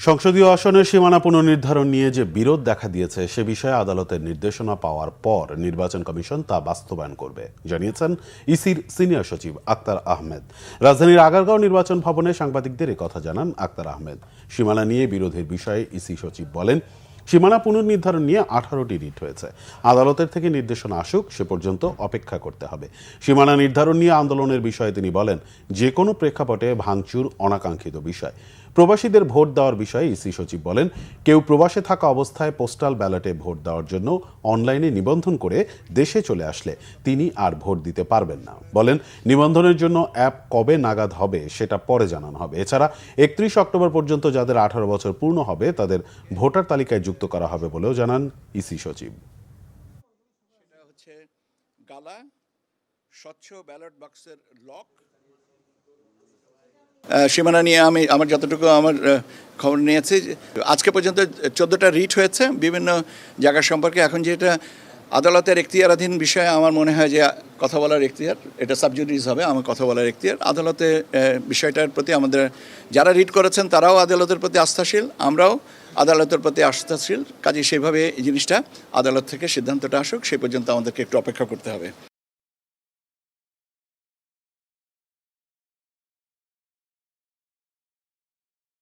সংসদীয় আসনের সীমানা পুনর্নির্ধারণ নিয়ে যে বিরোধ দেখা দিয়েছে সে বিষয়ে আদালতের নির্দেশনা পাওয়ার পর নির্বাচন কমিশন তা বাস্তবায়ন করবে জানিয়েছেন ইসির সিনিয়র সচিব আক্তার আহমেদ। রাজধানীর আগারগাঁও নির্বাচন ভবনে সাংবাদিকদের কথা জানান আক্তার আহমেদ। সীমানা নিয়ে বিরোধের বিষয়ে ইসি সচিব বলেন, সীমানা পুনর্নির্ধারণ নিয়ে 18টি রিট হয়েছে। আদালতের থেকে নির্দেশনা আসুক সে পর্যন্ত অপেক্ষা করতে হবে। সীমানা নির্ধারণ নিয়ে আন্দোলনের বিষয়ে তিনি বলেন, যে কোনো প্রেক্ষাপটে ভাঙচুর অনাকাঙ্ক্ষিত বিষয়। প্রবাসীদের ভোট দেওয়ার বিষয়ে ইসি সচিব বলেন, কেউ প্রবাসে থাকা অবস্থায় পোস্টাল ব্যালটে ভোট দেওয়ার জন্য অনলাইনে নিবন্ধন করে দেশে চলে আসলে তিনি আর ভোট দিতে পারবেন না। বলেন, নিবন্ধনের জন্য অ্যাপ কবে নাগাদ হবে সেটা পরে জানানো হবে। এছাড়া 31 অক্টোবর পর্যন্ত যাদের 18 বছর পূর্ণ হবে তাদের ভোটার তালিকায় যুক্ত করা হবে বলেও জানান ইসি সচিব। সেটা হচ্ছে গালা, স্বচ্ছ ব্যালট বক্সের লক। সীমানা নিয়ে আমি আমার যতটুকু খবর নিয়েছি, আজকে পর্যন্ত 14টা রিট হয়েছে বিভিন্ন জায়গা সম্পর্কে। এখন যেটা আদালতের এখতিয়ারাধীন বিষয়ে আমার মনে হয় যে কথা বলার এখতিয়ার, এটা সাবজুডিস হবে, আমার কথা বলার এখতিয়ার। আদালতে বিষয়টার প্রতি আমাদের যারা রিট করেছেন তারাও আদালতের প্রতি আস্থাশীল, আমরাও আদালতের প্রতি আস্থাশীল। কাজে সেইভাবে এই জিনিসটা আদালত থেকে সিদ্ধান্তটা আসুক, সেই পর্যন্ত আমাদেরকে একটু অপেক্ষা করতে হবে।